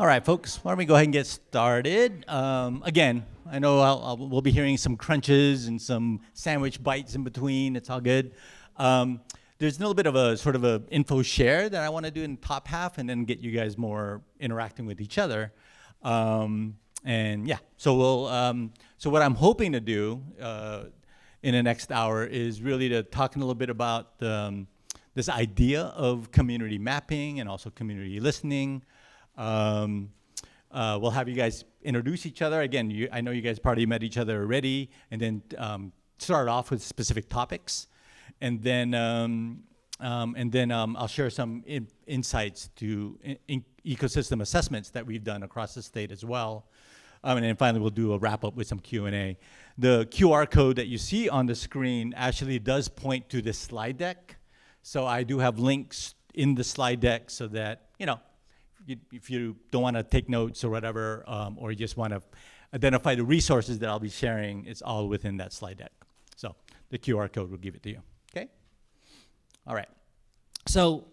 All right, folks, why don't we go ahead and get started? Again, I know we'll be hearing some crunches and some sandwich bites in between. It's all good. There's a little bit of a sort of a info share that I want to do in the top half, and then get you guys more interacting with each other. And yeah, so so what I'm hoping to do in the next hour is really to talk a little bit about this idea of community mapping and also community listening. We'll have you guys introduce each other. Again, I know you guys probably met each other already, and then start off with specific topics. And then I'll share some insights to ecosystem assessments that we've done across the state as well. And then finally, we'll do a wrap up with some Q&A. The QR code that you see on the screen actually does point to the slide deck. So I do have links in the slide deck so that, if you don't want to take notes or whatever, or you just want to identify the resources that I'll be sharing, it's all within that slide deck. So the QR code will give it to you, okay? All right. So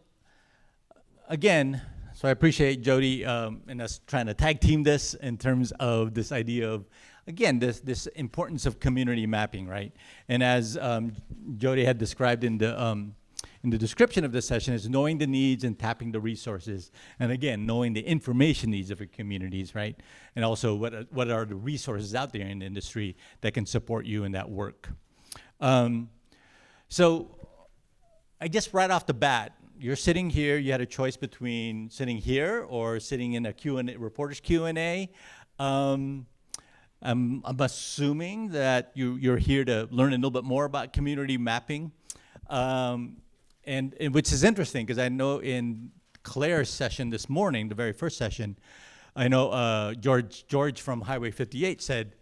again, I appreciate Jody and us trying to tag team this in terms of this idea of, again, this importance of community mapping, right? And as Jody had described in the description of this session, is knowing the needs and tapping the resources. And again, knowing the information needs of your communities, right? And also what are the resources out there in the industry that can support you in that work. So I guess right off the bat, you're sitting here, you had a choice between sitting here or sitting in a Q&A, reporter's Q&A. I'm assuming that you're here to learn a little bit more about community mapping. And which is interesting, because I know in Claire's session this morning, the very first session, I know George from Highway 58 said,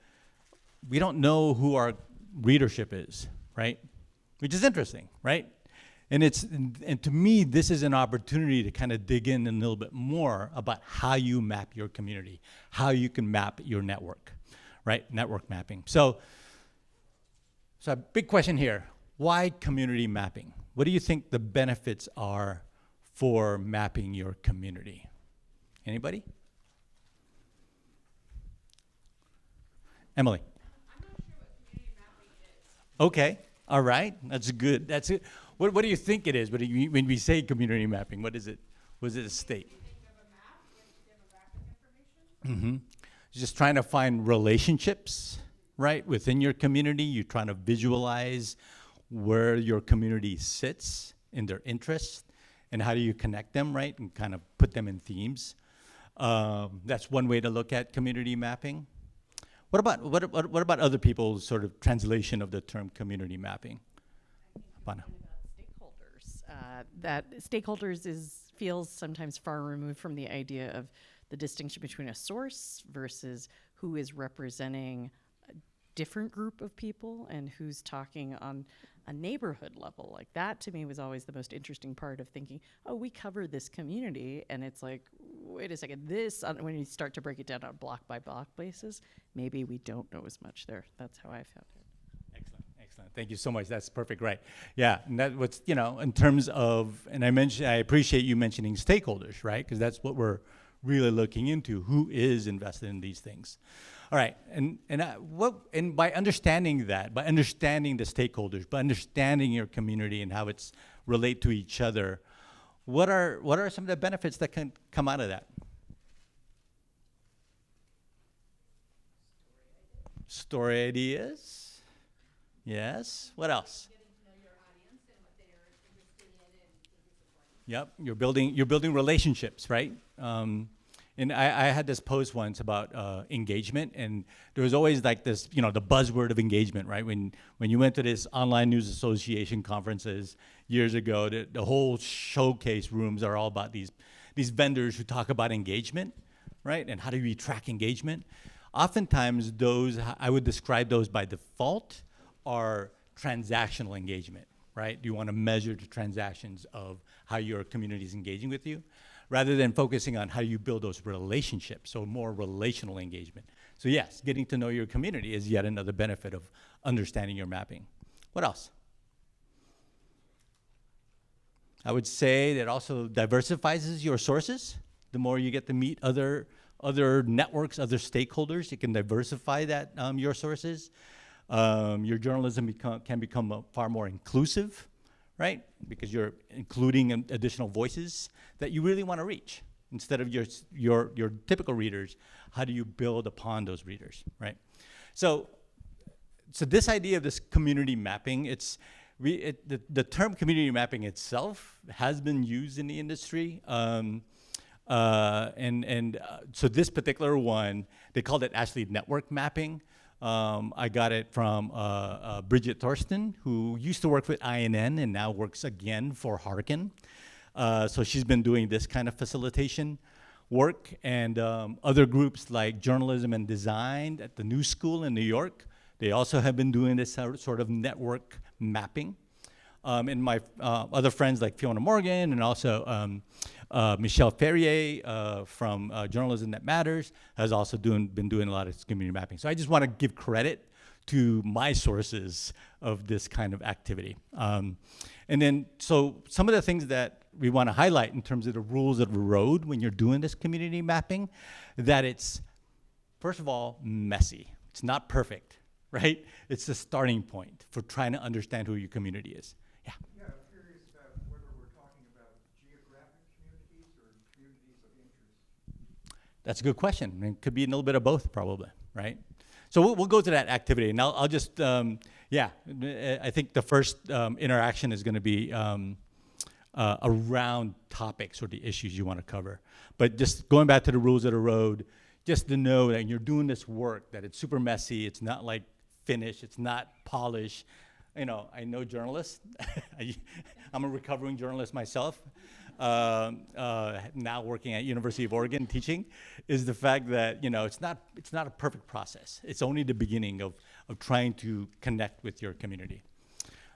we don't know who our readership is, right? Which is interesting, right? And to me, this is an opportunity to kind of dig in a little bit more about how you map your community, how you can map your network, right? Network mapping. So a big question here. Why community mapping? What do you think the benefits are for mapping your community? Anybody? Emily? I'm not sure what community mapping is. Okay, all right, that's good. That's it. What do you think it is? When we say community mapping, what is it? Was it a state? You think of a map with demographic information? Just trying to find relationships, right, within your community. You're trying to visualize where your community sits in their interests, and how do you connect them, right, and kind of put them in themes. That's one way to look at community mapping. What about other people's sort of translation of the term community mapping? Apana. Stakeholders. That stakeholders feels sometimes far removed from the idea of the distinction between a source versus who is representing a different group of people and who's talking on a neighborhood level. Like that to me was always the most interesting part of thinking, oh, we cover this community, and it's like, wait a second, when you start to break it down on block by block basis, maybe we don't know as much there. That's how I found it. Excellent. Thank you so much. That's perfect, right. Yeah, and that was, in terms of, and I appreciate you mentioning stakeholders, right? Because that's what we're really looking into, who is invested in these things. All right, and by understanding that, by understanding the stakeholders, by understanding your community and how it's relate to each other, what are some of the benefits that can come out of that? Story ideas. Yes. What else? Getting to know your audience and what they're interested in and supporting. Yep. You're building relationships, right? And I had this post once about engagement, and there was always like this, the buzzword of engagement, right? When you went to this Online News Association conferences years ago, the whole showcase rooms are all about these vendors who talk about engagement, right? And how do we track engagement? Oftentimes I would describe those by default are transactional engagement, right? You want to measure the transactions of how your community is engaging with you, rather than focusing on how you build those relationships, so more relational engagement. So yes, getting to know your community is yet another benefit of understanding your mapping. What else? I would say that also diversifies your sources. the more you get to meet other networks, other stakeholders. You can diversify that your sources. Your journalism can become far more inclusive, right? Because you're including additional voices that you really want to reach. Instead of your typical readers, how do you build upon those readers, right? So this idea of this community mapping, the term community mapping itself has been used in the industry. So this particular one, they called it actually network mapping. I got it from Bridget Thorsten, who used to work with INN and now works again for Harkin. So she's been doing this kind of facilitation work, and other groups like Journalism and Design at the New School in New York, they also have been doing this sort of network mapping. And my other friends like Fiona Morgan and also Michelle Ferrier from Journalism That Matters has also been doing a lot of community mapping. So I just want to give credit to my sources of this kind of activity. And then, so some of the things that we want to highlight in terms of the rules of the road when you're doing this community mapping, that it's, first of all, messy. It's not perfect, right? It's the starting point for trying to understand who your community is. Yeah. Yeah, I'm curious about whether we're talking about geographic communities or communities of interest. That's a good question. It could be a little bit of both, probably, right? So we'll go to that activity, and I'll just, yeah, I think the first interaction is going to be around topics or the issues you want to cover. But just going back to the rules of the road, just to know that you're doing this work, that it's super messy, it's not like finished, it's not polished. You know, I know journalists. I'm a recovering journalist myself. Now working at University of Oregon teaching, is the fact that, you know, it's not a perfect process. It's only the beginning of trying to connect with your community.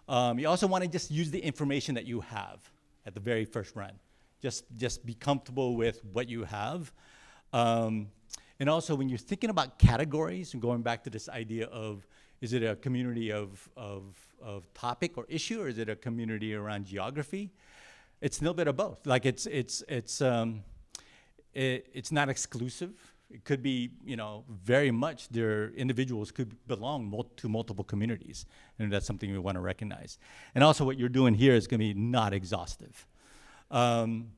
You also want to just use the information that you have at the very first run. Just be comfortable with what you have. And also when you're thinking about categories and going back to this idea of, is it a community of topic or issue, or is it a community around geography? It's a little bit of both. Like it's not exclusive. It could be, you know, very much their individuals could belong to multiple communities, and that's something we want to recognize. And also, what you're doing here is going to be not exhaustive. And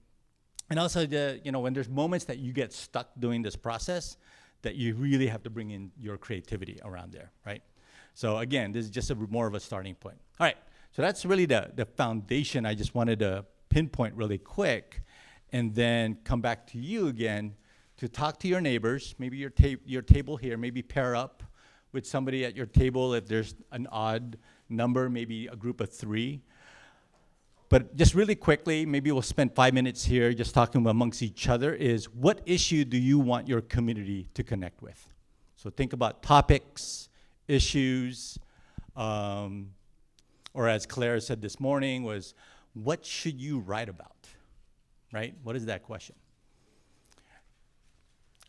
also, you know, when there's moments that you get stuck doing this process, that you really have to bring in your creativity around there, right? So again, this is just more of a starting point. All right, so that's really the foundation I just wanted to pinpoint really quick, and then come back to you again to talk to your neighbors, maybe your table here, maybe pair up with somebody at your table if there's an odd number, maybe a group of 3. But just really quickly, maybe we'll spend 5 minutes here just talking amongst each other, is what issue do you want your community to connect with? So think about topics, issues, or as Claire said this morning, was what should you write about, right? What is that question?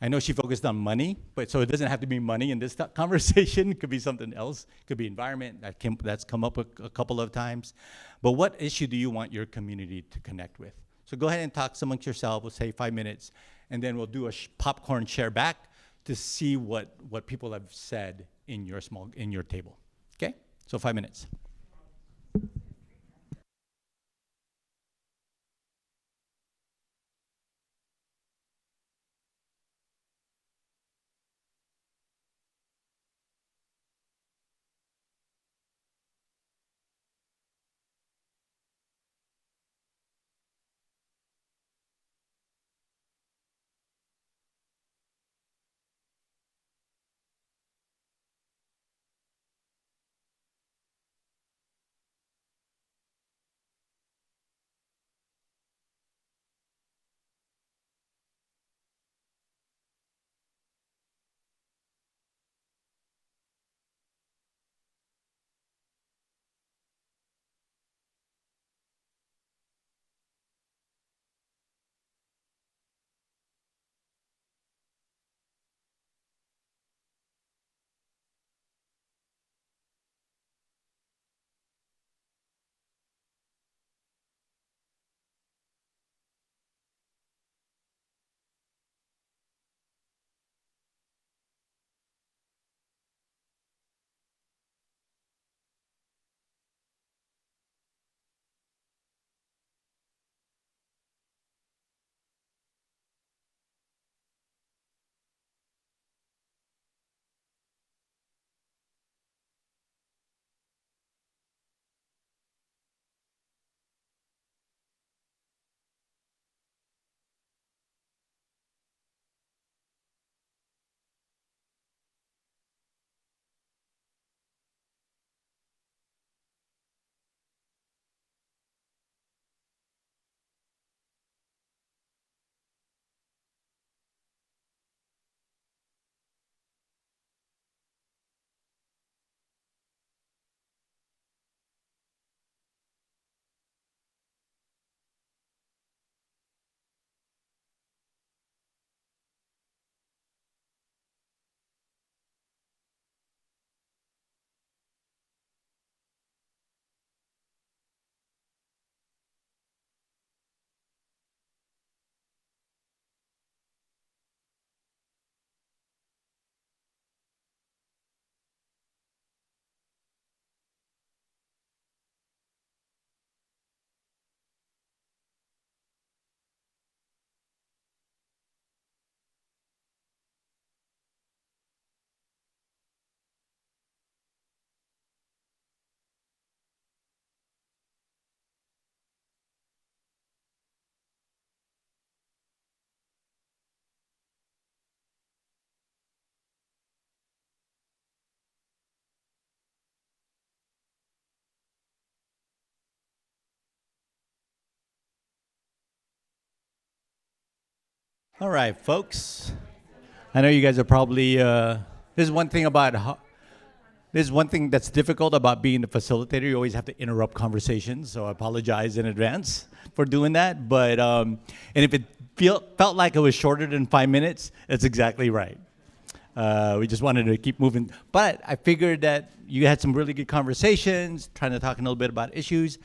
I know she focused on money, but so it doesn't have to be money in this conversation. It could be something else. It could be environment. That's come up a couple of times. But what issue do you want your community to connect with? So go ahead and talk amongst yourselves. We'll say 5 minutes, and then we'll do a popcorn share back to see what people have said in your table. Okay? So 5 minutes. All right, folks. I know you guys are probably. There's one thing about. There's one thing that's difficult about being the facilitator. You always have to interrupt conversations, so I apologize in advance for doing that. But and if it felt like it was shorter than 5 minutes, that's exactly right. We just wanted to keep moving. But I figured that you had some really good conversations, trying to talk a little bit about issues.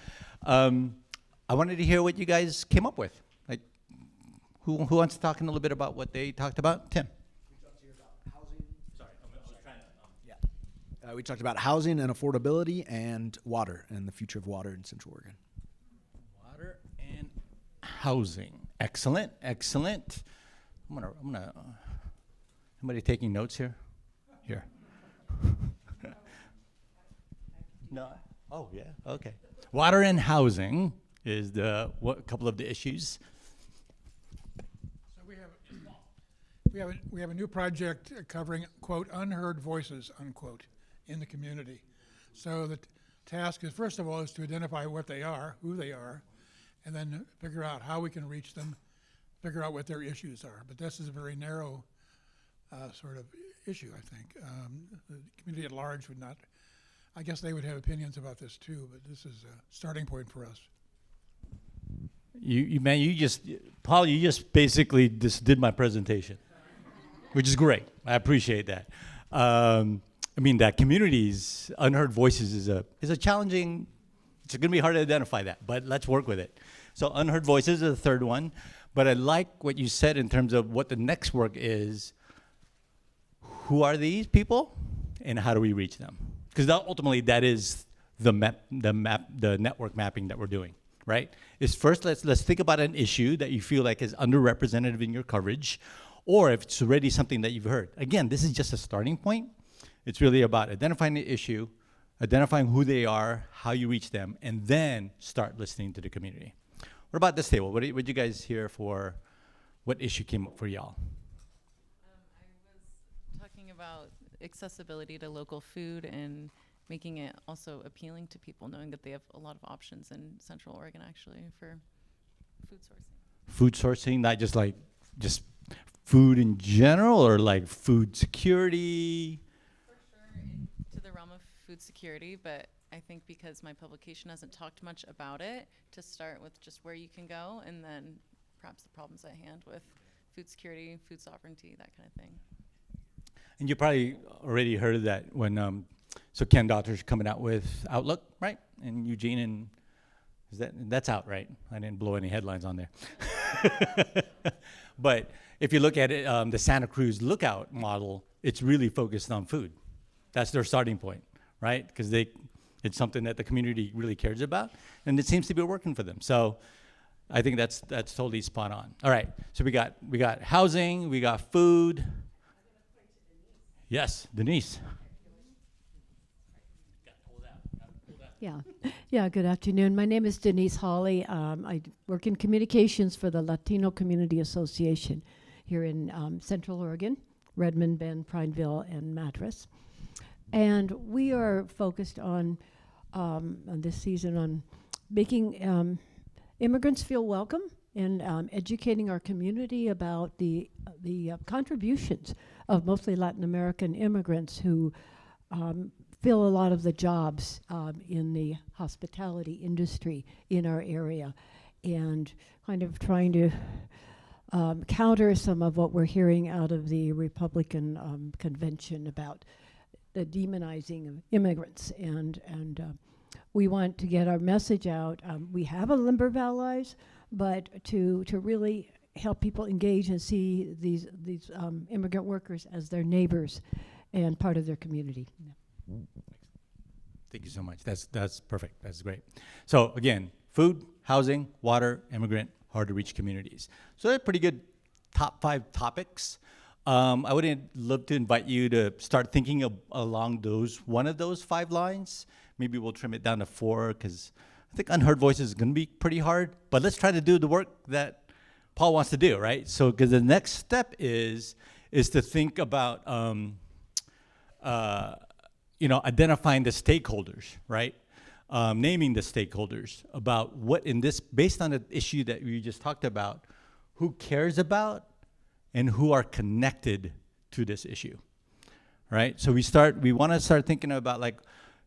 I wanted to hear what you guys came up with. Like, who wants to talk a little bit about what they talked about? Tim. We talked about housing and affordability and water and the future of water in Central Oregon. Water and housing. Excellent, excellent. I'm gonna. Somebody taking notes here? Here. No. Oh yeah. Okay. Water and housing is a couple of the issues. So we have a new project covering, quote, unheard voices, unquote, in the community. So the task is, first of all, is to identify what they are, who they are, and then figure out how we can reach them, figure out what their issues are. But this is a very narrow sort of issue, I think. The community at large would not, I guess they would have opinions about this too, but this is a starting point for us. Paul, you just basically just did my presentation, which is great. I appreciate that. I mean, that community's unheard voices is a challenging. It's going to be hard to identify that, but let's work with it. So unheard voices is the third one, but I like what you said in terms of what the next work is. Who are these people, and how do we reach them? Because ultimately, that is the network mapping that we're doing, right? Is first let's think about an issue that you feel like is underrepresented in your coverage, or if it's already something that you've heard. Again, this is just a starting point. It's really about identifying the issue, identifying who they are, how you reach them, and then start listening to the community. What about this table? What did you guys hear for? What issue came up for y'all? I was talking about accessibility to local food and making it also appealing to people, knowing that they have a lot of options in Central Oregon, actually, for food sourcing. Food sourcing, not just food in general, or like food security? For sure, to the realm of food security, but I think because my publication hasn't talked much about it, to start with just where you can go, and then perhaps the problems at hand with food security, food sovereignty, that kind of thing. And you probably already heard of that when, so Ken Daughter's coming out with Outlook, right? And Eugene, and that's out, right? I didn't blow any headlines on there. But if you look at it, the Santa Cruz Lookout model, it's really focused on food. That's their starting point, right? Because it's something that the community really cares about, and it seems to be working for them. So I think that's totally spot on. All right, so we got housing, we got food. Yes, Denise. Yeah, good afternoon. My name is Denise Hawley. I work in communications for the Latino Community Association here in Central Oregon, Redmond, Bend, Prineville, and Madras. And we are focused on this season on making immigrants feel welcome and educating our community about the contributions of mostly Latin American immigrants who fill a lot of the jobs in the hospitality industry in our area, and kind of trying to counter some of what we're hearing out of the Republican convention about the demonizing of immigrants. And we want to get our message out. We have a number of allies, but to really help people engage and see these immigrant workers as their neighbors and part of their community. Yeah. Thank you so much. That's perfect. That's great. So again, food, housing, water, immigrant, hard to reach communities. So they're pretty good top 5 topics. I would love to invite you to start thinking along one of those 5 lines. Maybe we'll trim it down to 4, because I think unheard voices is going to be pretty hard. But let's try to do the work that Paul wants to do, right? So, because the next step is to think about identifying the stakeholders, right? Naming the stakeholders about what based on the issue that we just talked about, who cares about and who are connected to this issue, right? So we want to start thinking about like,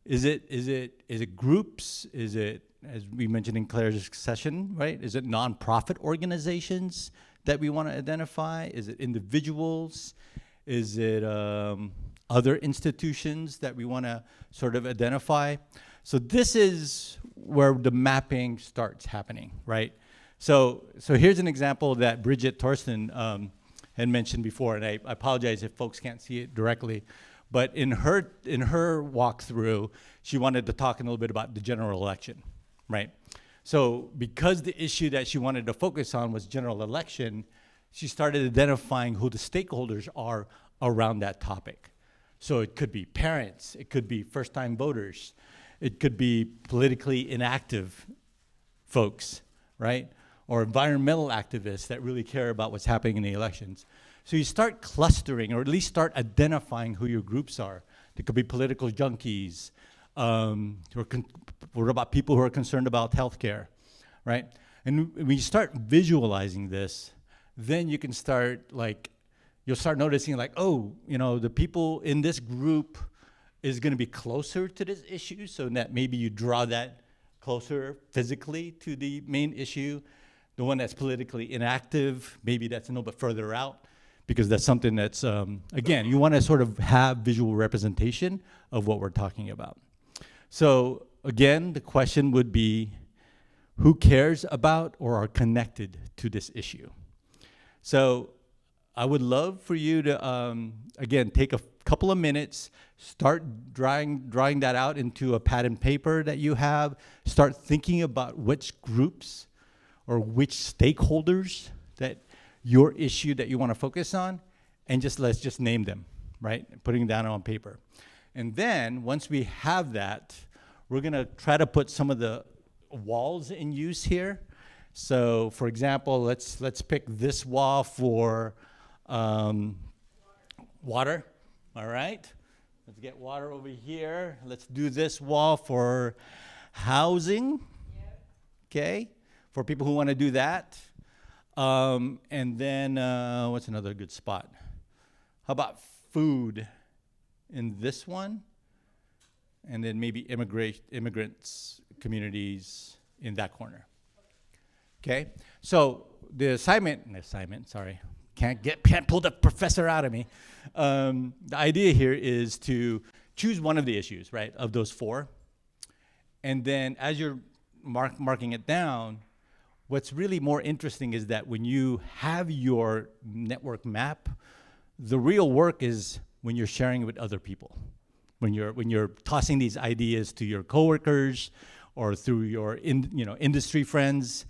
is it groups? Is it, as we mentioned in Claire's session, right? Is it nonprofit organizations that we want to identify? Is it individuals? Is it other institutions that we want to sort of identify? So this is where the mapping starts happening, right? So here's an example that Bridget Thorsten had mentioned before, and I apologize if folks can't see it directly, but in her walkthrough, she wanted to talk a little bit about the general election, right? So because the issue that she wanted to focus on was general election, she started identifying who the stakeholders are around that topic. So it could be parents, it could be first-time voters, it could be politically inactive folks, right? Or environmental activists that really care about what's happening in the elections. So you start clustering, or at least start identifying who your groups are. There could be political junkies, what about people who are concerned about healthcare, right? And when you start visualizing this, then you can start you'll start noticing like, oh, the people in this group is gonna be closer to this issue, so that maybe you draw that closer physically to the main issue. The one that's politically inactive, maybe that's a little bit further out, because that's something that's, again, you wanna sort of have visual representation of what we're talking about. So again, the question would be, who cares about or are connected to this issue? So I would love for you to, again, take a couple of minutes, start drawing that out into a pad and paper that you have, start thinking about which groups or which stakeholders that your issue that you want to focus on, and let's just name them, right? Putting down on paper. And then once we have that, we're gonna try to put some of the walls in use here. So for example, let's pick this wall for water, all right? Let's get water over here. Let's do this wall for housing, okay? For people who wanna do that. And then what's another good spot? How about food in this one? And then maybe immigrants, communities in that corner. Okay, so the assignment, sorry, can't pull the professor out of me. The idea here is to choose one of the issues, right, of those four. And then as you're marking it down, what's really more interesting is that when you have your network map, the real work is when you're sharing it with other people. When you're tossing these ideas to your coworkers or through your industry friends,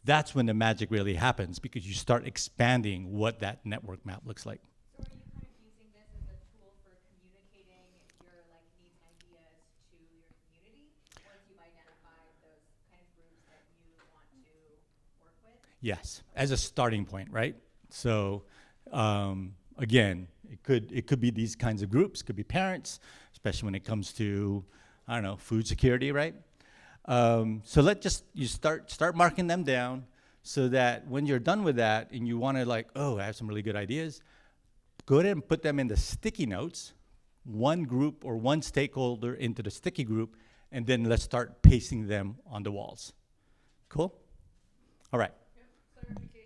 that's when the magic really happens, because you start expanding what that network map looks like. So are you kind of using this as a tool for communicating your needs and ideas to your community, once you've identified those kind of groups that you want to work with? Yes, as a starting point, right? So again, it could be these kinds of groups, could be parents, especially when it comes to, I don't know, food security, right? So you start marking them down, so that when you're done with that and you want to I have some really good ideas, go ahead and put them in the sticky notes, one group or one stakeholder into the sticky group, and then let's start pasting them on the walls. Cool? All right. Clarification.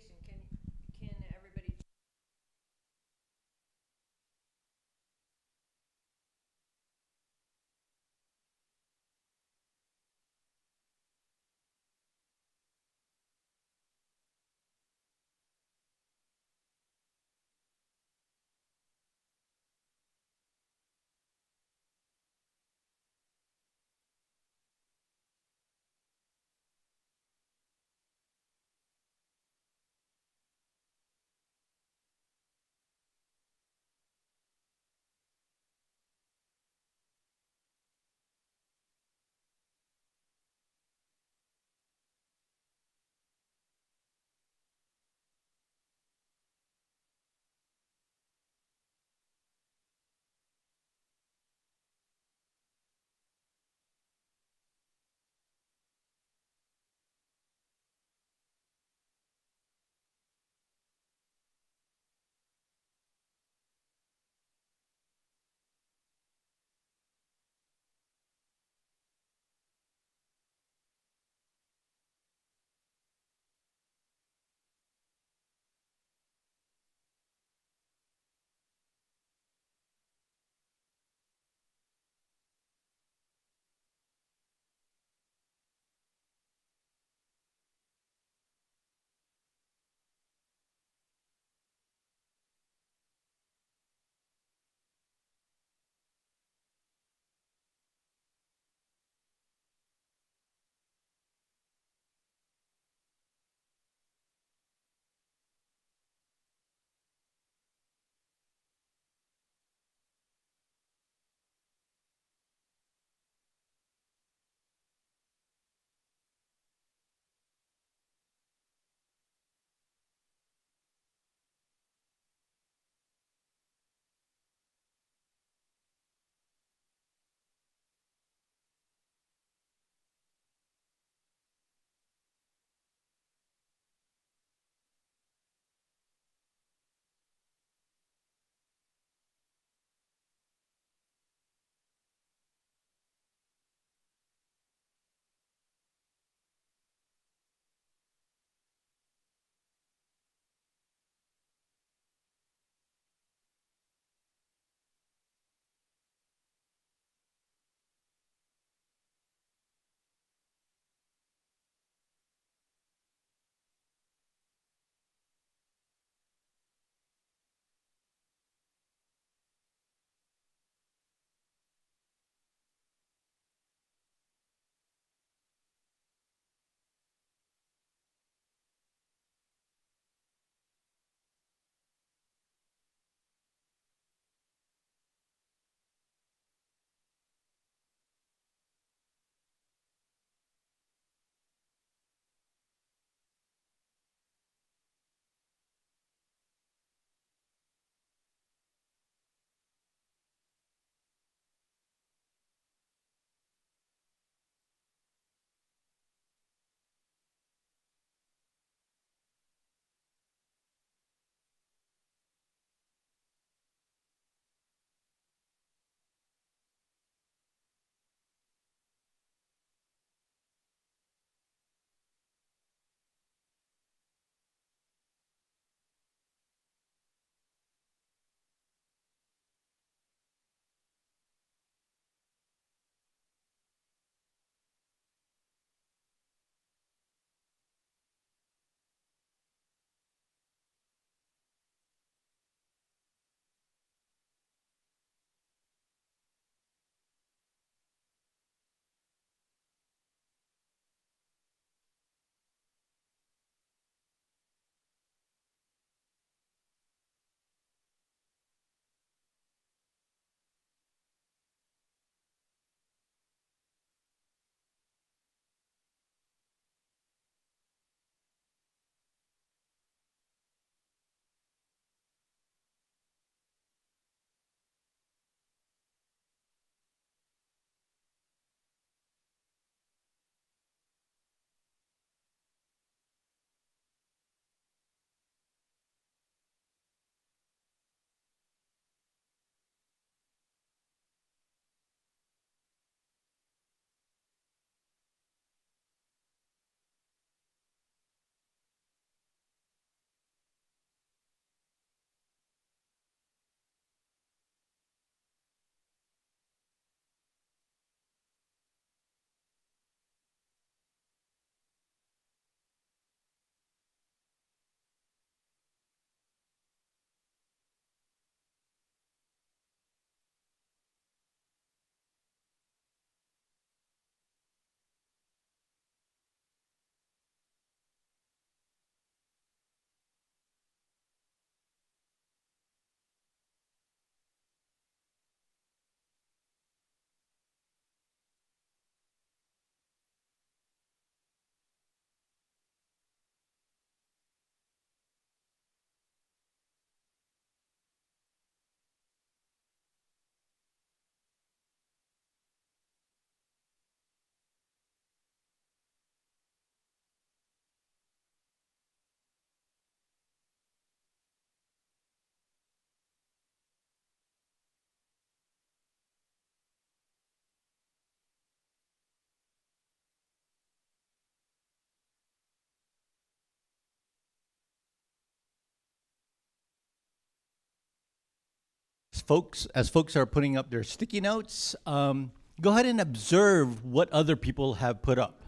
folks are putting up their sticky notes, go ahead and observe what other people have put up.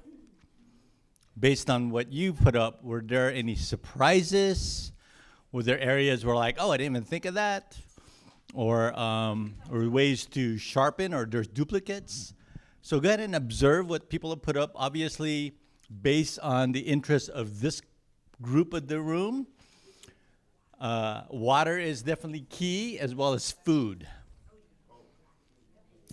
Based on what you put up, were there any surprises? Were there areas where like, oh, I didn't even think of that? Or ways to sharpen, or there's duplicates? So go ahead and observe what people have put up. Obviously, based on the interest of this group of the room, water is definitely key, as well as food.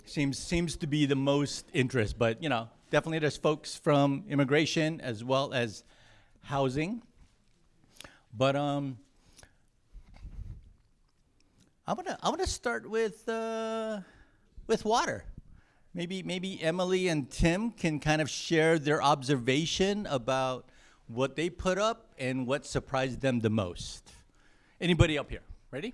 Seems to be the most interest, but you know, definitely there's folks from immigration as well as housing. But I want to start with water. Maybe Emily and Tim can kind of share their observation about what they put up and what surprised them the most. Anybody up here? Ready?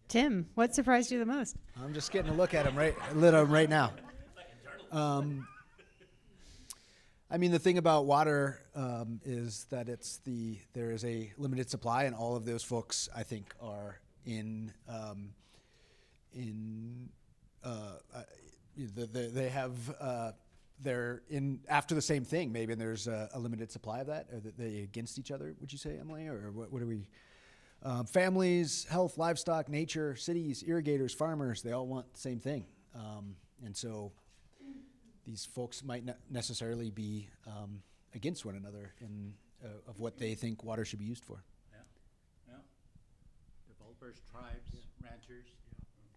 Tim, what surprised you the most? I'm just getting a look at him right now. I mean, the thing about water is that there is a limited supply, and all of those folks, I think, are they're in after the same thing maybe, and there's a limited supply of that. Are they against each other, would you say, Emily, or what are we? Families, health, livestock, nature, cities, irrigators, farmers, they all want the same thing. And so these folks might not necessarily be against one another in of what they think water should be used for. Yeah. Developers, tribes, ranchers.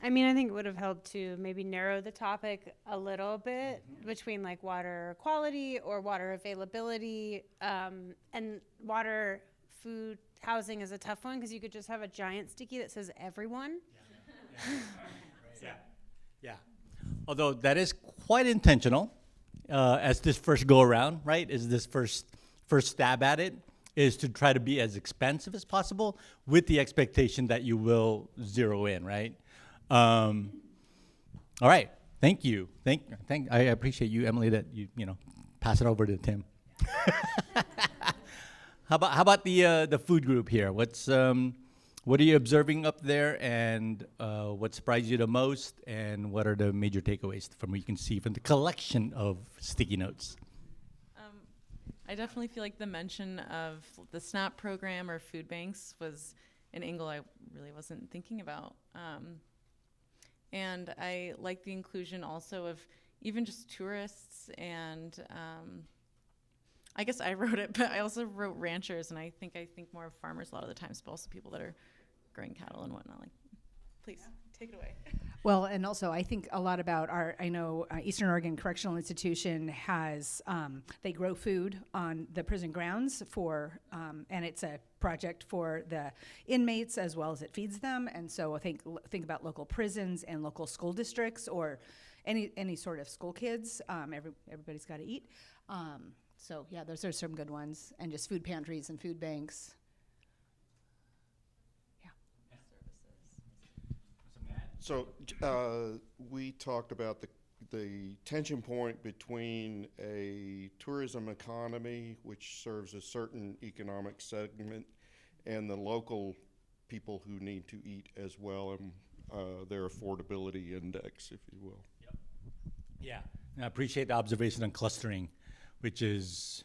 I mean, I think it would have helped to maybe narrow the topic a little bit between like water quality or water availability, and water, food, housing is a tough one because you could just have a giant sticky that says everyone. Yeah. Although that is quite intentional, as this first go around, right? Is this first stab at it is to try to be as expansive as possible with the expectation that you will zero in, right? All right. Thank you. I appreciate you, Emily, that you pass it over to Tim. How about the food group here? What are you observing up there, and what surprised you the most, and what are the major takeaways from what you can see from the collection of sticky notes? I definitely feel like the mention of the SNAP program or food banks was an angle I really wasn't thinking about. And I like the inclusion also of even just tourists, and I guess I wrote it, but I also wrote ranchers, and I think more of farmers a lot of the times, but also people that are growing cattle and whatnot. Like, please take it away. Well, and also I think a lot about Eastern Oregon Correctional Institution has, they grow food on the prison grounds and it's a project for the inmates as well as it feeds them. And so I think about local prisons and local school districts, or any sort of school kids. Everybody's got to eat. So yeah, those are some good ones. And just food pantries and food banks. So we talked about the tension point between a tourism economy, which serves a certain economic segment, and the local people who need to eat as well, and their affordability index, if you will. Yep. Yeah, and I appreciate the observation on clustering, which is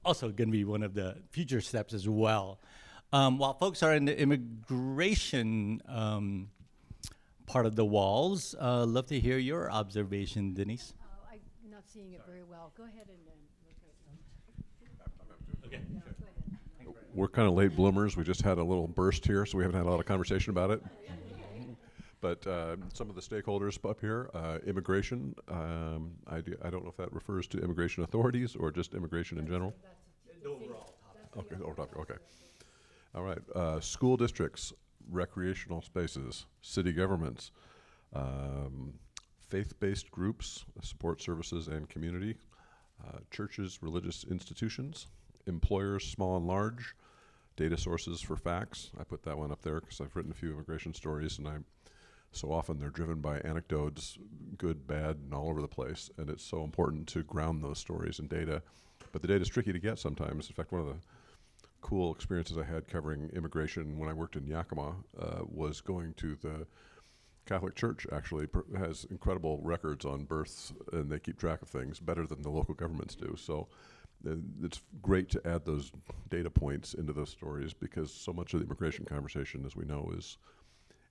also going to be one of the future steps as well. While folks are in the immigration part of the walls, love to hear your observation, Denise. I'm not seeing it very well. Go ahead and look at Okay. yeah, go ahead. We're kind of late bloomers. We just had a little burst here, so we haven't had a lot of conversation about it. But some of the stakeholders up here, immigration, I don't know if that refers to immigration authorities or just immigration in general. The overall topic. Okay, overall topic, okay. All right, school districts, recreational spaces, city governments, faith-based groups, support services and community, churches, religious institutions, employers, small and large, data sources for facts. I put that one up there because I've written a few immigration stories, and so often they're driven by anecdotes, good, bad, and all over the place, and it's so important to ground those stories in data. But the data's tricky to get sometimes. In fact, one of the cool experiences I had covering immigration when I worked in Yakima was going to the Catholic Church. Actually has incredible records on births, and they keep track of things better than the local governments do. So it's great to add those data points into those stories, because so much of the immigration conversation, as we know, is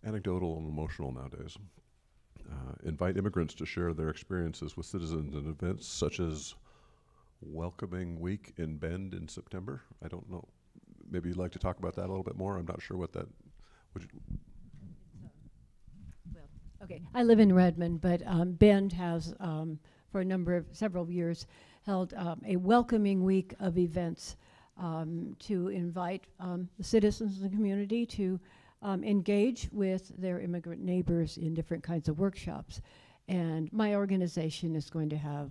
anecdotal and emotional nowadays. Invite immigrants to share their experiences with citizens in events such as Welcoming Week in Bend in September. I don't know. Maybe you'd like to talk about that a little bit more. I'm not sure what that would. Okay, I live in Redmond, but Bend has, for several years, held a welcoming week of events to invite the citizens of the community to engage with their immigrant neighbors in different kinds of workshops. And my organization is going to have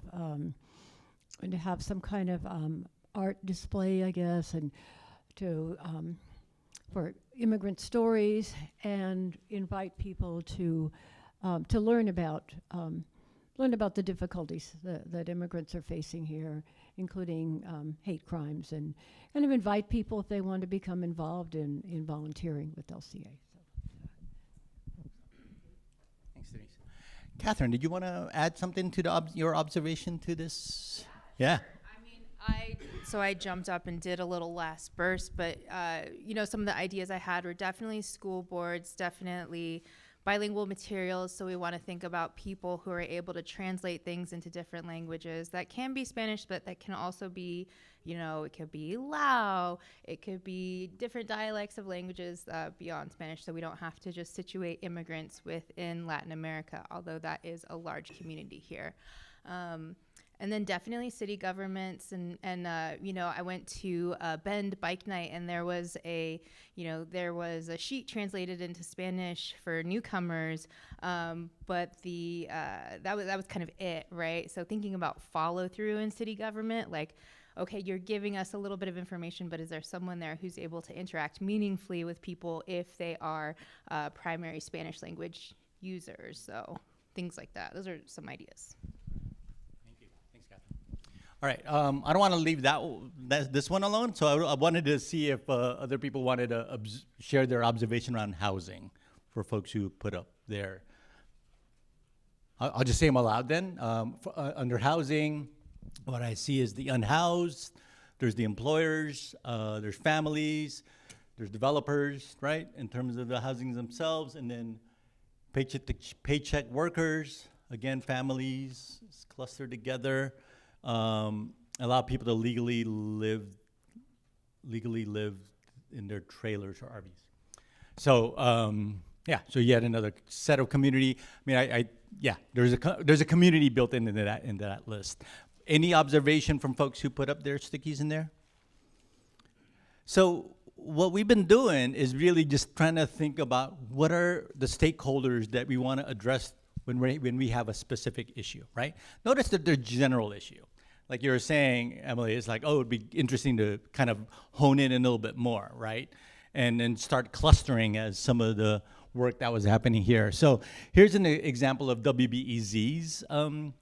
some kind of art display, I guess, and to for immigrant stories, and invite people to learn about the difficulties that immigrants are facing here, including hate crimes, and kind of invite people if they want to become involved in volunteering with LCA. Thanks, Denise. Catherine, did you want to add something to your observation to this? Yeah. I mean, I jumped up and did a little last burst, but some of the ideas I had were definitely school boards, definitely bilingual materials. So we want to think about people who are able to translate things into different languages. That can be Spanish, but that can also be, it could be Lao, it could be different dialects of languages beyond Spanish. So we don't have to just situate immigrants within Latin America, although that is a large community here. And then definitely city governments, and I went to Bend Bike Night, and there was a sheet translated into Spanish for newcomers, but that was kind of it, right? So thinking about follow through in city government, like, okay, you're giving us a little bit of information, but is there someone there who's able to interact meaningfully with people if they are primary Spanish language users? So things like that. Those are some ideas. All right, I don't want to leave this one alone, so I wanted to see if other people wanted to share their observation around housing for folks who put up there. I'll just say them aloud then. Under housing, what I see is the unhoused, there's the employers, there's families, there's developers, right, in terms of the housing themselves, and then paycheck to paycheck workers, again, families clustered together. Allow people to legally live in their trailers or RVs. So so yet another set of community. I mean, there's a community built into that list. Any observation from folks who put up their stickies in there? So what we've been doing is really just trying to think about what are the stakeholders that we want to address when we have a specific issue, right? Notice that they're general issue. Like you were saying, Emily, it's like, oh, it'd be interesting to kind of hone in a little bit more, right? And then start clustering as some of the work that was happening here. So here's an example of WBEZ's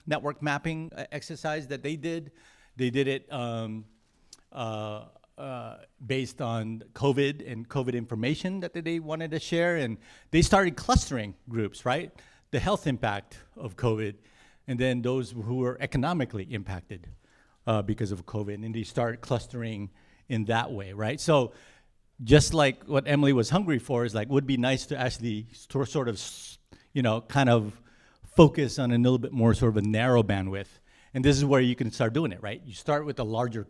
network mapping exercise that they did. They did it based on COVID and COVID information that they wanted to share. And they started clustering groups, right? The health impact of COVID, and then those who were economically impacted because of COVID, and they start clustering in that way, right? So just like what Emily was hungry for is like, would be nice to actually sort of, kind of focus on a little bit more sort of a narrow bandwidth. And this is where you can start doing it, right? You start with a larger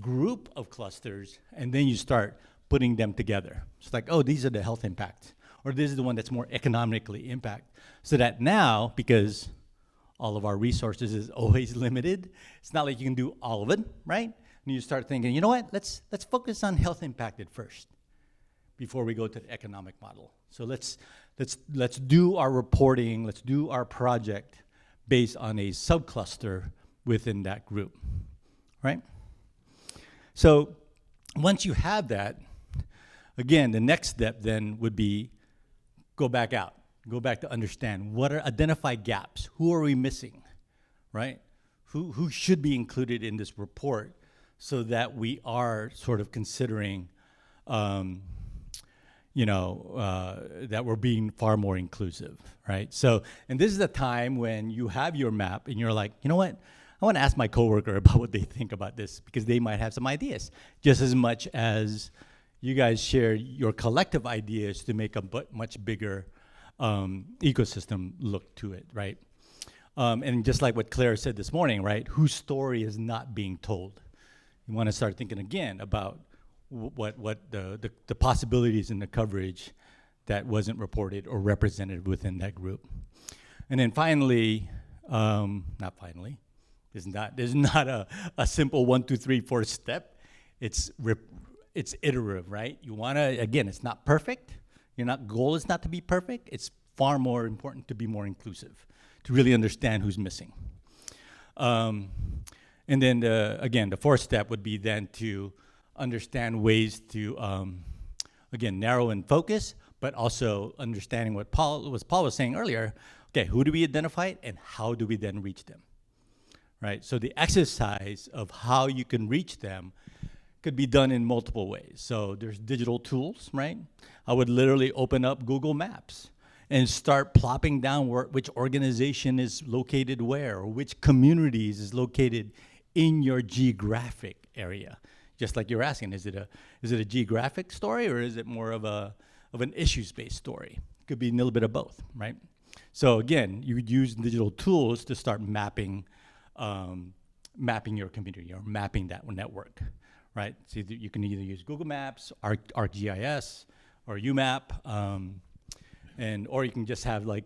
group of clusters, and then you start putting them together. It's like, oh, these are the health impacts, or this is the one that's more economically impact. So that now, because all of our resources is always limited, it's not like you can do all of it, right? And you start thinking, you know what, let's focus on health impacted first before we go to the economic model. So let's do our reporting, let's do our project based on a subcluster within that group, right? So once you have that, again, the next step then would be go back out. Go back to understand identify gaps. Who are we missing, right? Who should be included in this report so that we are sort of considering, that we're being far more inclusive, right? So, and this is a time when you have your map and you're like, you know what? I want to ask my coworker about what they think about this because they might have some ideas, just as much as you guys share your collective ideas to make a much bigger ecosystem look to it, right? And just like what Claire said this morning, right? Whose story is not being told? You want to start thinking again about what the possibilities in the coverage that wasn't reported or represented within that group. And then finally, not finally, there's not a simple 1, 2, 3, 4 step. It's iterative, right? You want to, again, it's not perfect. Your goal is not to be perfect. It's far more important to be more inclusive, to really understand who's missing. And then, again, the fourth step would be then to understand ways to, again, narrow and focus, but also understanding what Paul was saying earlier. Okay, who do we identify and how do we then reach them, right? So the exercise of how you can reach them could be done in multiple ways. So there's digital tools, right? I would literally open up Google Maps and start plopping down which organization is located where, or which communities is located in your geographic area. Just like you're asking, is it a geographic story or is it more of an issues-based story? It could be a little bit of both, right? So again, you would use digital tools to start mapping your community or mapping that network, right? So you can either use Google Maps, ArcGIS, or UMap, or you can just have like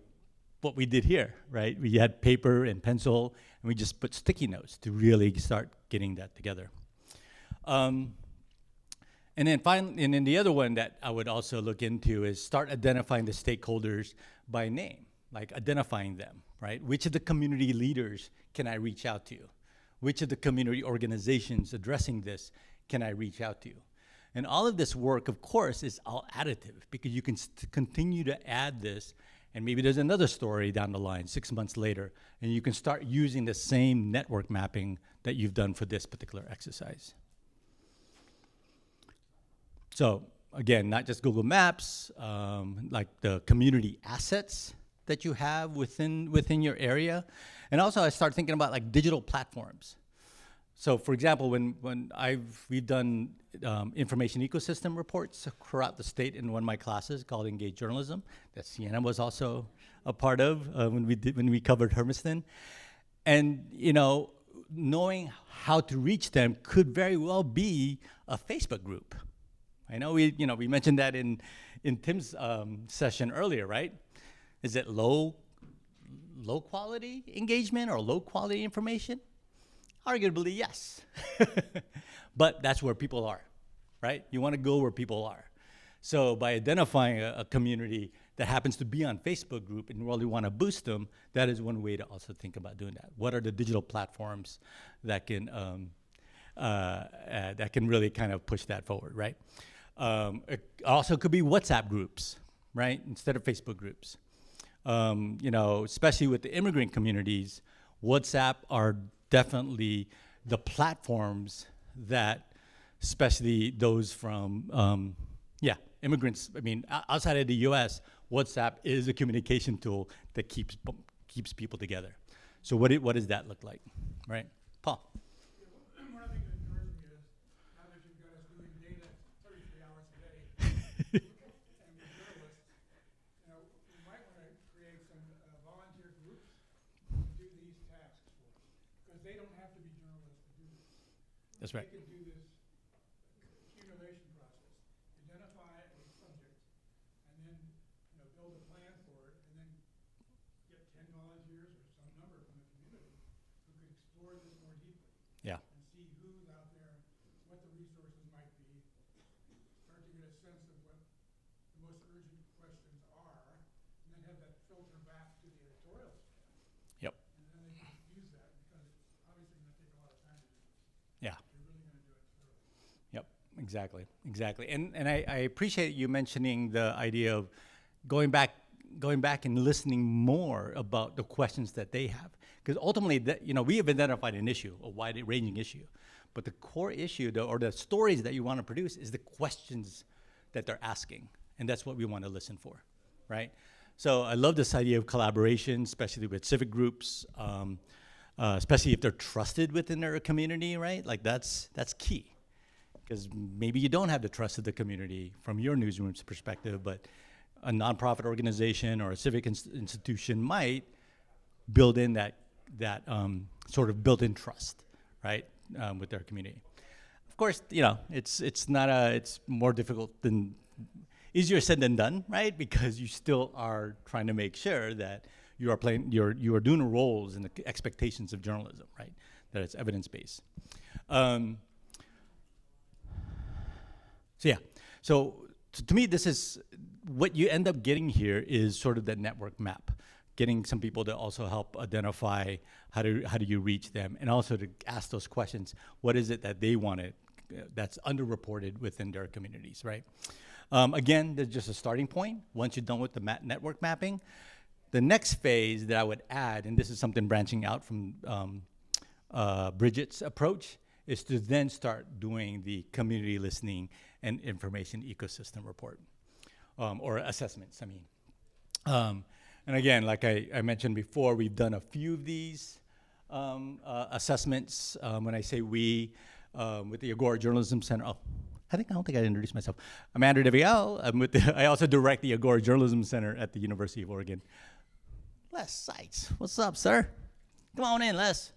what we did here, right? We had paper and pencil, and we just put sticky notes to really start getting that together. And then finally, and then the other one that I would also look into is start identifying the stakeholders by name, like identifying them, right? Which of the community leaders can I reach out to? Which of the community organizations addressing this can I reach out to? And all of this work, of course, is all additive because you can continue to add this, and maybe there's another story down the line 6 months later, and you can start using the same network mapping that you've done for this particular exercise. So again, not just Google Maps, like the community assets that you have within your area. And also I start thinking about like digital platforms. So for example, when we've done information ecosystem reports throughout the state in one of my classes called Engaged Journalism, that Sienna was also a part of when we covered Hermiston. And knowing how to reach them could very well be a Facebook group. I know we mentioned that in Tim's session earlier, right? Is it low quality engagement or low quality information? Arguably, yes. But that's where people are, right? You want to go where people are. So by identifying a community that happens to be on Facebook group and really want to boost them, that is one way to also think about doing that. What are the digital platforms that can really kind of push that forward, right? It also could be WhatsApp groups, right? Instead of Facebook groups. Especially with the immigrant communities, WhatsApp are definitely the platforms that, especially those from, immigrants. I mean, outside of the U.S., WhatsApp is a communication tool that keeps people together. So what does that look like, right? Paul. One of the things that occurs to me is, now that you've got us doing data 33 hours a day, and we're journalists, we might want to create some volunteer groups to do these tasks for us, because they don't have to be journalists to do this. That's right. They could do this accumulation process, identify a subject, and then build a plan for it, and then get 10 volunteers or some number from the community who could explore this more deeply. Yeah. And see who's out there, what the resources might be, start to get a sense of what the most urgent questions are, and then have that filter back to the editorial staff. Yep. And then they can use that because it's obviously going to take a lot of time to do this. Yeah. You're really going to do it thoroughly. Yep, exactly. And I appreciate you mentioning the idea of going back and listening more about the questions that they have. Because ultimately, we have identified an issue, a wide-ranging issue. But the core issue, or the stories that you want to produce, is the questions that they're asking. And that's what we want to listen for, right? So I love this idea of collaboration, especially with civic groups, especially if they're trusted within their community, right? Like that's key. Because maybe you don't have the trust of the community from your newsroom's perspective, but a nonprofit organization or a civic institution might build in that sort of built-in trust, right, with their community. Of course, you know, it's more difficult than, easier said than done, right? Because you still are trying to make sure that you are doing roles and the expectations of journalism, right? That it's evidence-based. So to me, this is what you end up getting here is sort of that network map, getting some people to also help identify how do you reach them, and also to ask those questions. What is it that they wanted that's underreported within their communities, right? Again, there's just a starting point. Once you're done with the network mapping, the next phase that I would add, and this is something branching out from Bridget's approach, is to then start doing the community listening and information ecosystem report, or assessments, I mean. And again, like I mentioned before, we've done a few of these assessments. When I say we, with the Agora Journalism Center, I don't think I introduced myself. I'm Andrew DeVial. I also direct the Agora Journalism Center at the University of Oregon. Les Sykes, what's up, sir? Come on in, Les.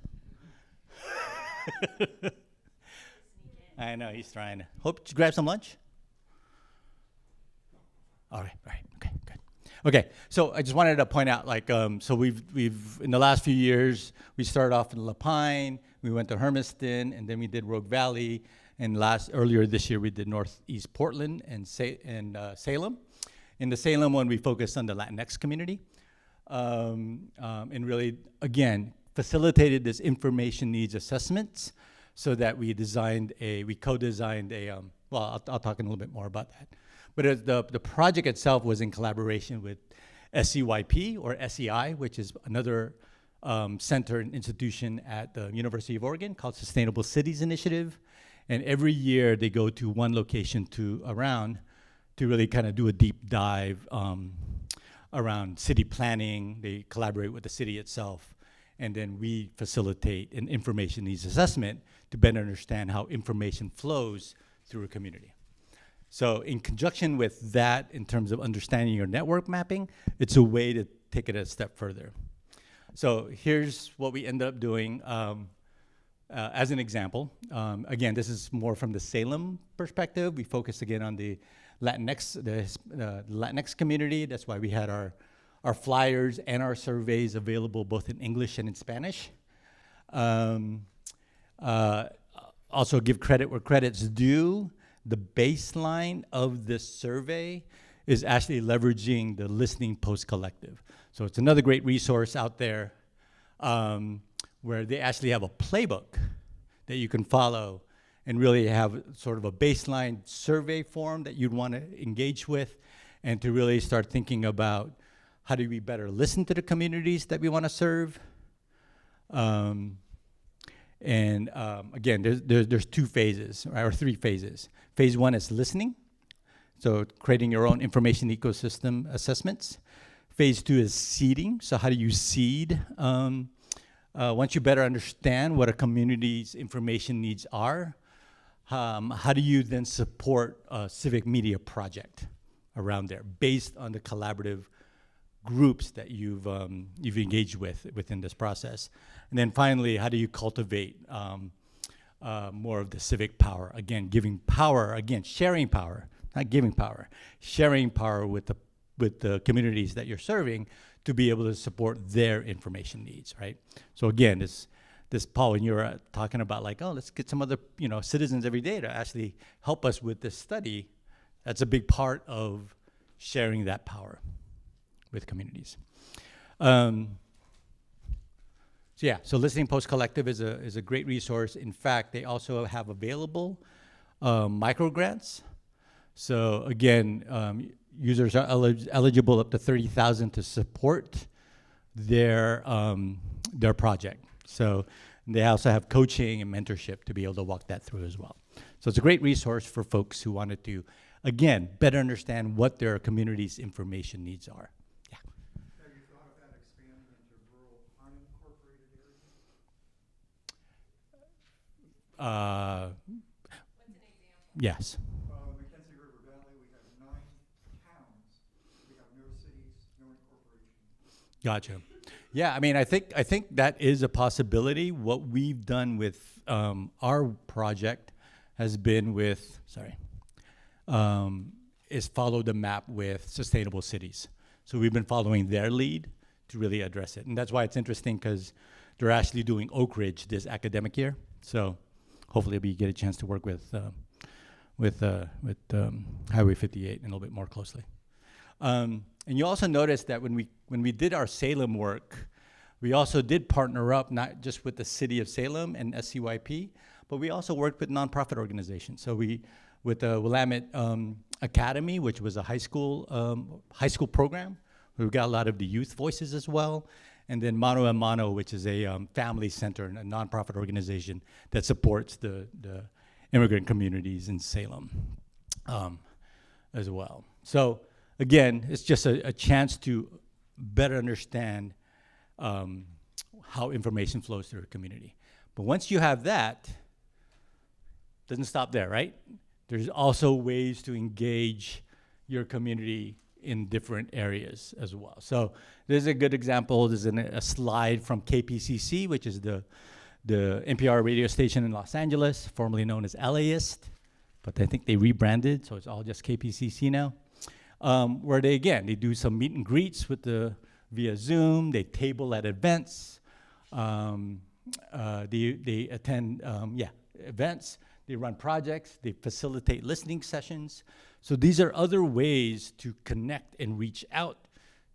I know, he's trying. Hope you grab some lunch. All right, okay, good. Okay, so I just wanted to point out, like, so we've in the last few years, we started off in La Pine, we went to Hermiston, and then we did Rogue Valley, and earlier this year we did Northeast Portland and Salem. In the Salem one, we focused on the Latinx community, and really, again, facilitated this information needs assessments, so that we co-designed a, well, I'll talk in a little bit more about that. But the project itself was in collaboration with SCYP, or SEI, which is another center and institution at the University of Oregon called Sustainable Cities Initiative. And every year they go to one location to really kind of do a deep dive around city planning. They collaborate with the city itself. And then we facilitate an information needs assessment to better understand how information flows through a community. So in conjunction with that, in terms of understanding your network mapping, it's a way to take it a step further. So here's what we end up doing as an example. Again, this is more from the Salem perspective. We focus again on the Latinx community. That's why we had our flyers and our surveys available both in English and in Spanish. Also give credit where credit's due. The baseline of this survey is actually leveraging the Listening Post Collective. So it's another great resource out there where they actually have a playbook that you can follow and really have sort of a baseline survey form that you'd want to engage with, and to really start thinking about how do we better listen to the communities that we want to serve. Again, there's two phases, or three phases. Phase one is listening, so creating your own information ecosystem assessments. Phase two is seeding, so how do you seed? Once you better understand what a community's information needs are, how do you then support a civic media project around there based on the collaborative groups that you've engaged within this process? And then finally, how do you cultivate more of the civic power? Again, giving power, again, sharing power, not giving power, sharing power with the communities that you're serving to be able to support their information needs, right? So again, this Paul, when you were talking about like, oh, let's get some other citizens every day to actually help us with this study, that's a big part of sharing that power with communities. So Listening Post Collective is a great resource. In fact, they also have available micro grants. So again, users are eligible up to $30,000 to support their project. So And they also have coaching and mentorship to be able to walk that through as well. So it's a great resource for folks who wanted to, again, better understand what their community's information needs are. Yeah. Have you thought of that expanding into rural unincorporated areas? Yes. Mackenzie River Valley, we have 9 towns. We have no cities, no incorporation. Gotcha. Yeah, I mean, I think that is a possibility. What we've done with our project has been with, is follow the map with Sustainable Cities. So we've been following their lead to really address it. And that's why it's interesting, because they're actually doing Oak Ridge this academic year. So hopefully we get a chance to work with Highway 58 a little bit more closely. And you also notice that when we did our Salem work, we also did partner up not just with the city of Salem and SCYP, but we also worked with nonprofit organizations. So with the Willamette Academy, which was a high school program, we've got a lot of the youth voices as well. And then Mano a Mano, which is a family center and a nonprofit organization that supports the immigrant communities in Salem as well. So again, it's just a chance to better understand how information flows through a community. But once you have that, doesn't stop there, right? There's also ways to engage your community in different areas as well. So there's a good example. There's a slide from KPCC, which is the NPR radio station in Los Angeles, formerly known as LAist, but I think they rebranded, so it's all just KPCC now. Where they do some meet and greets via Zoom. They table at events. They attend events. They run projects. They facilitate listening sessions. So these are other ways to connect and reach out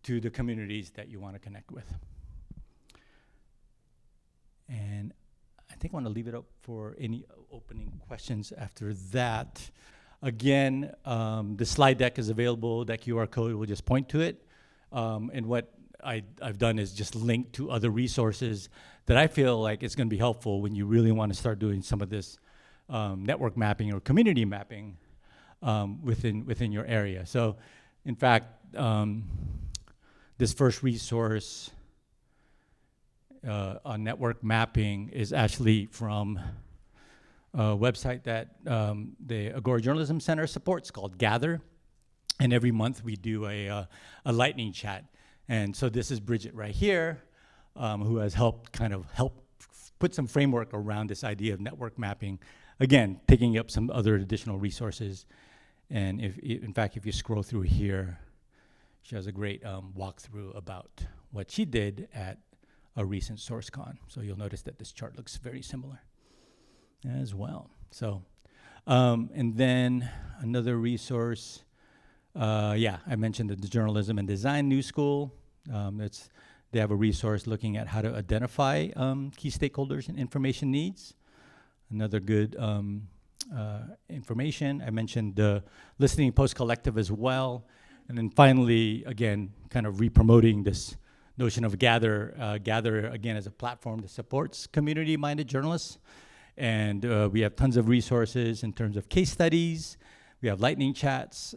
to the communities that you want to connect with. And I think I want to leave it up for any opening questions after that. Again, the slide deck is available. That QR code will just point to it. And what I've done is just link to other resources that I feel like it's going to be helpful when you really want to start doing some of this network mapping or community mapping within your area. So, in fact, this first resource on network mapping is actually from a website that the Agora Journalism Center supports called Gather. And every month we do a lightning chat. And so this is Bridget right here, who has helped put some framework around this idea of network mapping. Again, picking up some other additional resources. And if you scroll through here, she has a great walkthrough about what she did at a recent SourceCon. So you'll notice that this chart looks very similar as well. So, and then another resource, I mentioned the Journalism and Design New School. They have a resource looking at how to identify key stakeholders and information needs. Another good information. I mentioned the Listening Post Collective as well. And then finally, again, kind of re-promoting this notion of Gather. Gather, again, as a platform that supports community-minded journalists. And we have tons of resources in terms of case studies. We have lightning chats.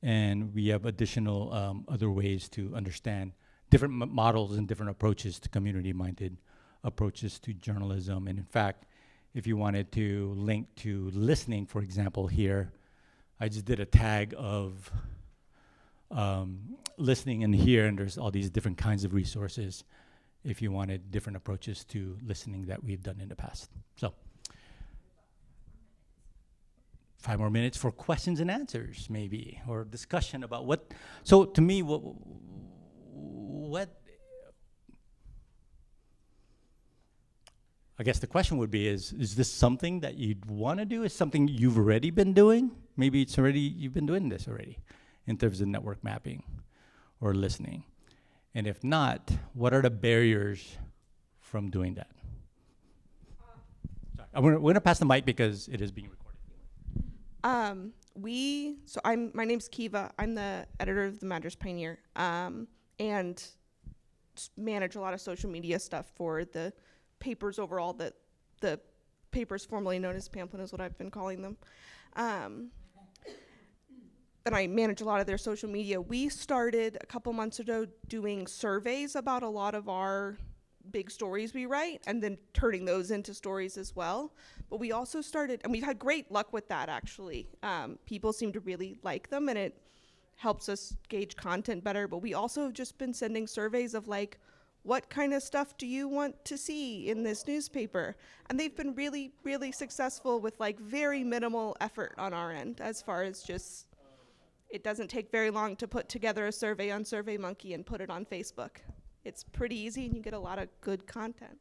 And we have additional other ways to understand different models and different approaches to community-minded approaches to journalism. And in fact, if you wanted to link to listening, for example, here, I just did a tag of listening in here, and there's all these different kinds of resources if you wanted different approaches to listening that we've done in the past. So 5 more minutes for questions and answers, maybe, or discussion about what. So to me, what I guess the question would be is this something that you'd want to do? Is something you've already been doing? Maybe you've been doing this already in terms of network mapping or listening. And if not, what are the barriers from doing that? Sorry, we're going to pass the mic because it is being recorded. My name's Kiva. I'm the editor of the Madras Pioneer, and manage a lot of social media stuff for the papers overall, that the papers formerly known as Pamphlet is what I've been calling them. And I manage a lot of their social media. We started a couple months ago doing surveys about a lot of our big stories we write, and then turning those into stories as well. But we also started, and we've had great luck with that, actually. People seem to really like them, and it helps us gauge content better. But we also have just been sending surveys of like, what kind of stuff do you want to see in this newspaper? And they've been really, really successful with like very minimal effort on our end, as far as just, it doesn't take very long to put together a survey on SurveyMonkey and put it on Facebook. It's pretty easy, and you get a lot of good content.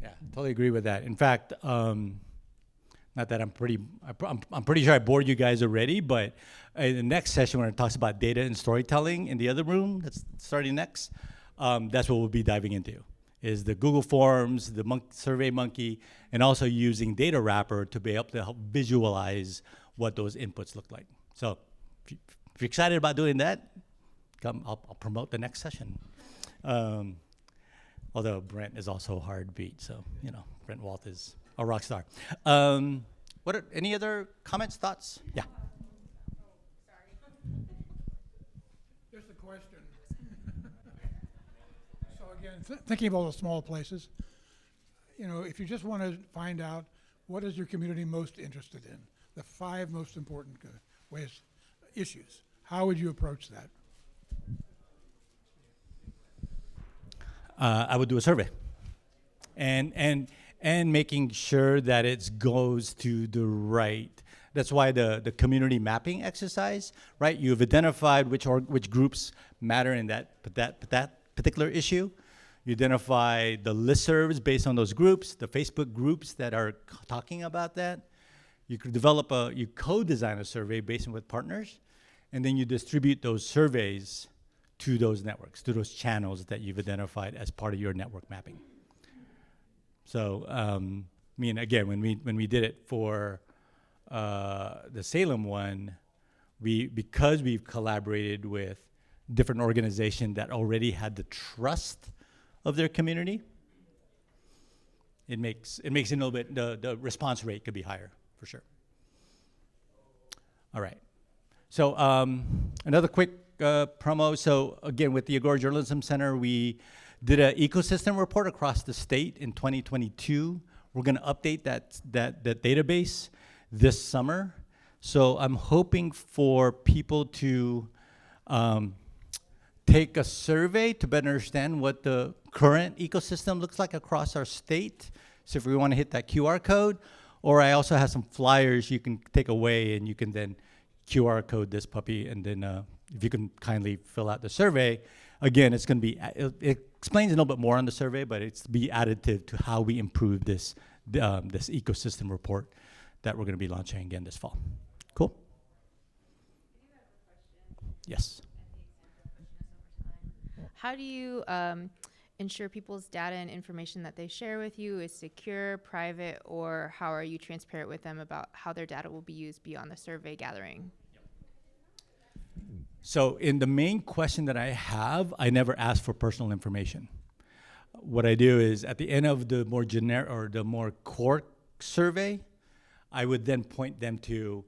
Yeah, totally agree with that. In fact, not that I'm pretty sure I bored you guys already, but in the next session when it talks about data and storytelling in the other room that's starting next, that's what we'll be diving into, is the Google Forms, the SurveyMonkey, and also using Data Wrapper to be able to help visualize what those inputs look like. So if you're excited about doing that, come, I'll promote the next session. Although Brent is also a hard beat, so, you know, Brent Walt is a rock star. What are any other comments, thoughts? Yeah. Just a question. So again, thinking about the small places, you know, if you just want to find out what is your community most interested in, the 5 most important issues, how would you approach that? I would do a survey, and making sure that it goes to the right. That's why the community mapping exercise, right? You've identified which groups matter in that particular issue. You identify the listservs based on those groups, the Facebook groups that are talking about that. You could you co-design a survey based on with partners, and then you distribute those surveys to those networks, to those channels that you've identified as part of your network mapping. So, I mean, again, when we did it for the Salem one, because we've collaborated with different organizations that already had the trust of their community, it makes it a little bit, the response rate could be higher, for sure. All right. So another quick promo. So again, with the Agora Journalism Center, we did an ecosystem report across the state in 2022. We're going to update that database this summer. So I'm hoping for people to take a survey to better understand what the current ecosystem looks like across our state. So if we want to hit that QR code, or I also have some flyers you can take away, and you can then QR code this puppy, and then if you can kindly fill out the survey. Again, it's going to be, it explains a little bit more on the survey, but it's be additive to how we improve this ecosystem report that we're going to be launching again this fall. Cool? Yes. How do you ensure people's data and information that they share with you is secure, private, or how are you transparent with them about how their data will be used beyond the survey gathering? So in the main question that I have, I never ask for personal information. What I do is at the end of the more generic or the more core survey, I would then point them to,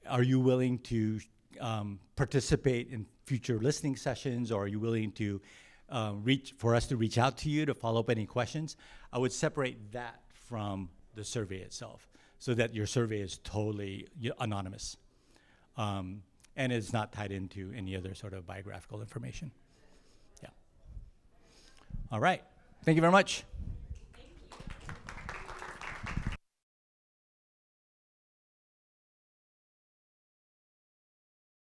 are you willing to participate in future listening sessions, or are you willing to for us to reach out to you to follow up any questions? I would separate that from the survey itself so that your survey is totally anonymous. And it's not tied into any other sort of biographical information. Yeah. All right. Thank you very much.